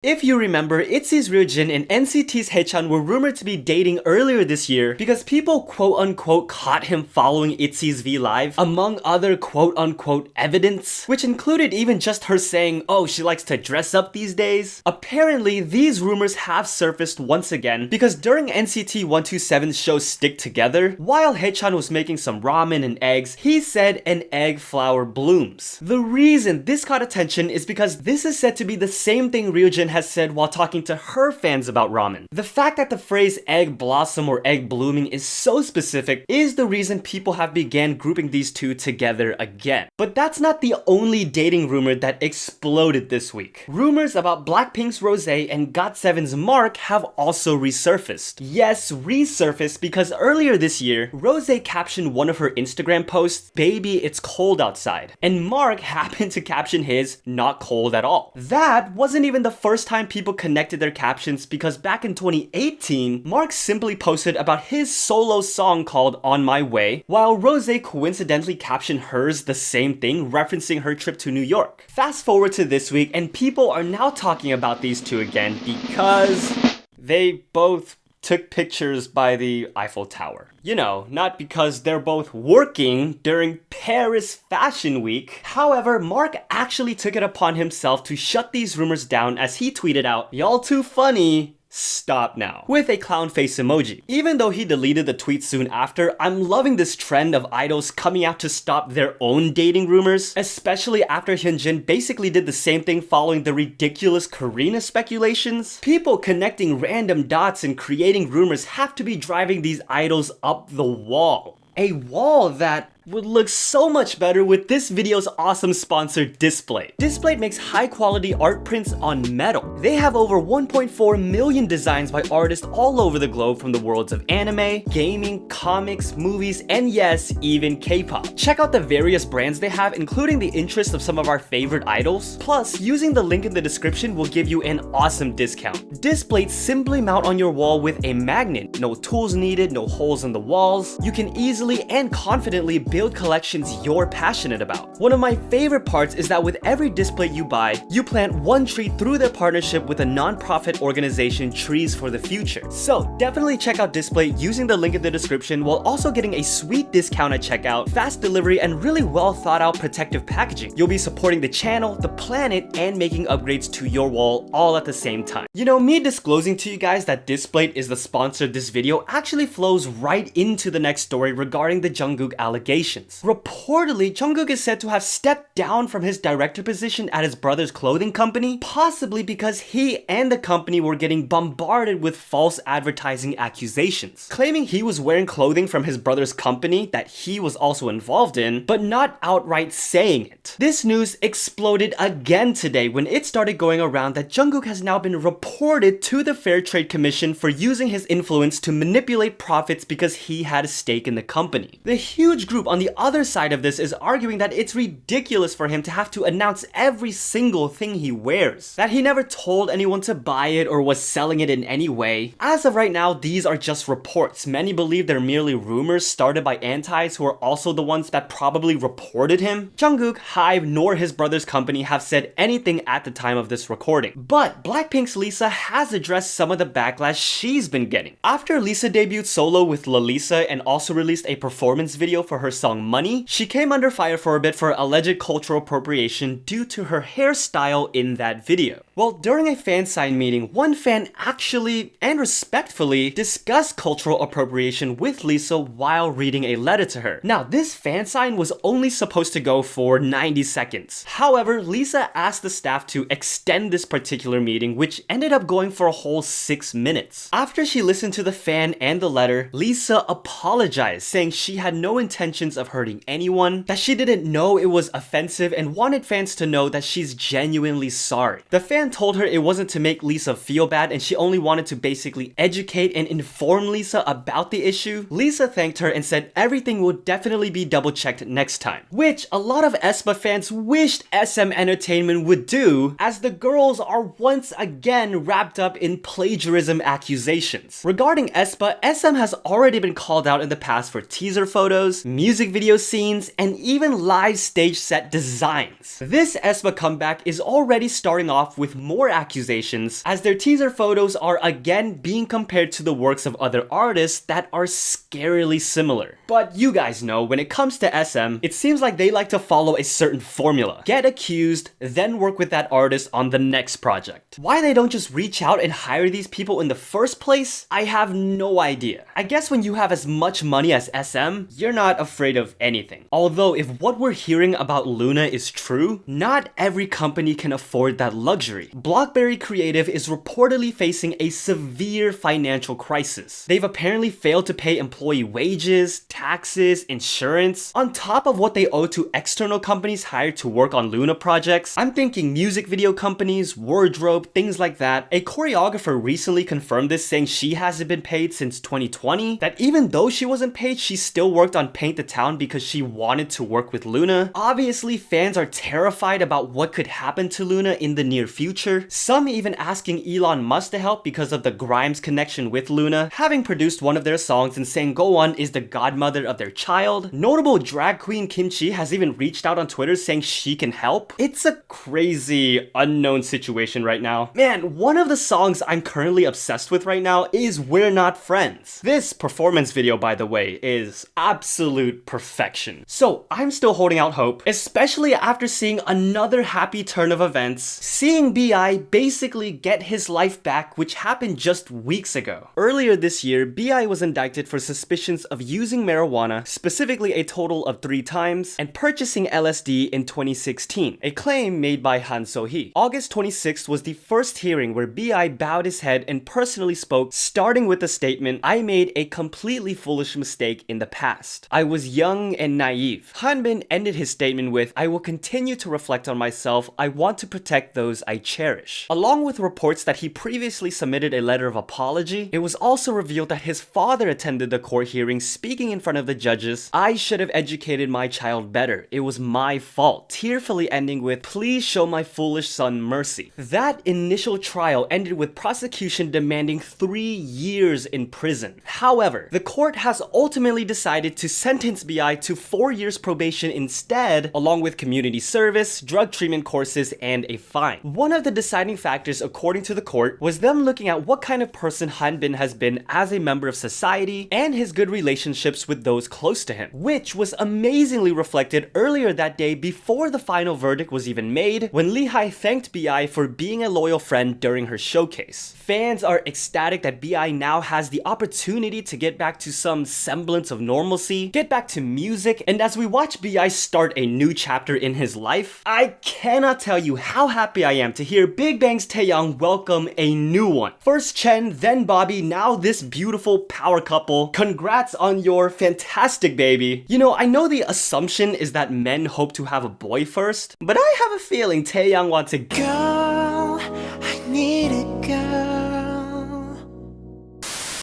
If you remember, ITZY's RYUJIN and NCT's HAECHAN were rumored to be dating earlier this year because people quote-unquote caught him following ITZY's V Live, among other quote-unquote evidence, which included even just her saying, oh, she likes to dress up these days. Apparently, these rumors have surfaced once again because during NCT 127's show Stick Together, while HAECHAN was making some ramen and eggs, he said an egg flower blooms. The reason this caught attention is because this is said to be the same thing RYUJIN has said while talking to her fans about ramen. The fact that the phrase egg blossom or egg blooming is so specific is the reason people have began grouping these two together again. But that's not the only dating rumor that exploded this week. Rumors about BLACKPINK's Rosé and GOT7's Mark have also resurfaced. Yes, resurfaced because earlier this year, Rosé captioned one of her Instagram posts, "Baby, it's cold outside." And Mark happened to caption his, "Not cold at all." That wasn't even the first time people connected their captions because back in 2018, Mark simply posted about his solo song called On My Way, while Rosé coincidentally captioned hers the same thing, referencing her trip to New York. Fast forward to this week and people are now talking about these two again because they both took pictures by the Eiffel Tower. You know, not because they're both working during Paris Fashion Week. However, Mark actually took it upon himself to shut these rumors down as he tweeted out, "Y'all too funny. Stop now," with a clown face emoji. Even though he deleted the tweet soon after, I'm loving this trend of idols coming out to stop their own dating rumors, especially after Hyunjin basically did the same thing following the ridiculous Karina speculations. People connecting random dots and creating rumors have to be driving these idols up the wall. A wall that would look so much better with this video's awesome sponsor, Displate. Displate makes high-quality art prints on metal. They have over 1.4 million designs by artists all over the globe from the worlds of anime, gaming, comics, movies, and yes, even K-pop. Check out the various brands they have, including the interests of some of our favorite idols. Plus, using the link in the description will give you an awesome discount. Displate simply mount on your wall with a magnet. No tools needed, no holes in the walls. You can easily and confidently build collections you're passionate about. One of my favorite parts is that with every display you buy, you plant one tree through their partnership with a non-profit organization, Trees for the Future. So definitely check out Display using the link in the description while also getting a sweet discount at checkout, fast delivery, and really well thought out protective packaging. You'll be supporting the channel, the planet, and making upgrades to your wall all at the same time. You know, me disclosing to you guys that Displate is the sponsor of this video actually flows right into the next story regarding the Jungkook allegations. Reportedly, Jungkook is said to have stepped down from his director position at his brother's clothing company, possibly because he and the company were getting bombarded with false advertising accusations, claiming he was wearing clothing from his brother's company that he was also involved in, but not outright saying it. This news exploded again today when it started going around that Jungkook has now been reported to the Fair Trade Commission for using his influence to manipulate profits because he had a stake in the company. The huge group on the other side of this is arguing that it's ridiculous for him to have to announce every single thing he wears, that he never told anyone to buy it or was selling it in any way. As of right now, these are just reports. Many believe they're merely rumors started by antis who are also the ones that probably reported him. Jungkook, HYBE, nor his brother's company have said anything at the time of this recording. But BLACKPINK's Lisa has addressed some of the backlash she's been getting. After Lisa debuted solo with Lalisa and also released a performance video for her song Money, she came under fire for a bit for alleged cultural appropriation due to her hairstyle in that video. Well, during a fan sign meeting, one fan actually and respectfully discussed cultural appropriation with Lisa while reading a letter to her. Now, this fan sign was only supposed to go for 90 seconds. However, Lisa asked the staff to extend this particular meeting, which ended up going for a whole 6 minutes. After she listened to the fan and the letter, Lisa apologized, saying she had no intentions of hurting anyone, that she didn't know it was offensive, and wanted fans to know that she's genuinely sorry. The fan told her it wasn't to make Lisa feel bad and she only wanted to basically educate and inform Lisa about the issue. Lisa thanked her and said everything will definitely be double checked next time, which a lot of aespa fans wished SM Entertainment would do, as the girls are once again wrapped up in plagiarism accusations. Regarding aespa, SM has already been called out in the past for teaser photos, music music video scenes, and even live stage set designs. This aespa comeback is already starting off with more accusations, as their teaser photos are again being compared to the works of other artists that are scarily similar. But you guys know, when it comes to SM, it seems like they like to follow a certain formula. Get accused, then work with that artist on the next project. Why they don't just reach out and hire these people in the first place, I have no idea. I guess when you have as much money as SM, you're not afraid of anything. Although if what we're hearing about LOONA is true, not every company can afford that luxury. Blockberry Creative is reportedly facing a severe financial crisis. They've apparently failed to pay employee wages, taxes, insurance, on top of what they owe to external companies hired to work on LOONA projects. I'm thinking music video companies, wardrobe, things like that. A choreographer recently confirmed this, saying she hasn't been paid since 2020, that even though she wasn't paid, she still worked on Paint the Town because she wanted to work with LOONA. Obviously, fans are terrified about what could happen to LOONA in the near future, some even asking Elon Musk to help because of the Grimes connection with LOONA, having produced one of their songs and saying Go-won is the godmother of their child. Notable drag queen Kim Chi has even reached out on Twitter saying she can help. It's a crazy, unknown situation right now. Man, one of the songs I'm currently obsessed with right now is We're Not Friends. This performance video, by the way, is absolute perfection. So I'm still holding out hope, especially after seeing another happy turn of events, seeing BI basically get his life back, which happened just weeks ago. Earlier this year, BI was indicted for suspicions of using marijuana, specifically a total of 3 times, and purchasing LSD in 2016, a claim made by Han So-hee. August 26th was the first hearing where BI bowed his head and personally spoke, starting with the statement, "I made a completely foolish mistake in the past. I was young and naive." Hanbin ended his statement with, "I will continue to reflect on myself. I want to protect those I cherish." Along with reports that he previously submitted a letter of apology, it was also revealed that his father attended the court hearing, speaking in front of the judges, "I should have educated my child better. It was my fault," tearfully ending with, "Please show my foolish son mercy." That initial trial ended with prosecution demanding 3 years in prison. However, the court has ultimately decided to sentence BI to 4 years probation instead, along with community service, drug treatment courses, and a fine. One of the deciding factors, according to the court, was them looking at what kind of person Hanbin has been as a member of society and his good relationships with those close to him, which was amazingly reflected earlier that day before the final verdict was even made, when Lee-hai thanked BI for being a loyal friend during her showcase. Fans are ecstatic that BI now has the opportunity to get back to some semblance of normalcy, get back to music, and as we watch BI start a new chapter in his life, I cannot tell you how happy I am to hear Big Bang's Taeyang welcome a new one. First Chen, then Bobby, now this beautiful power couple. Congrats on your fantastic baby. You know, I know the assumption is that men hope to have a boy first, but I have a feeling Taeyang wants to go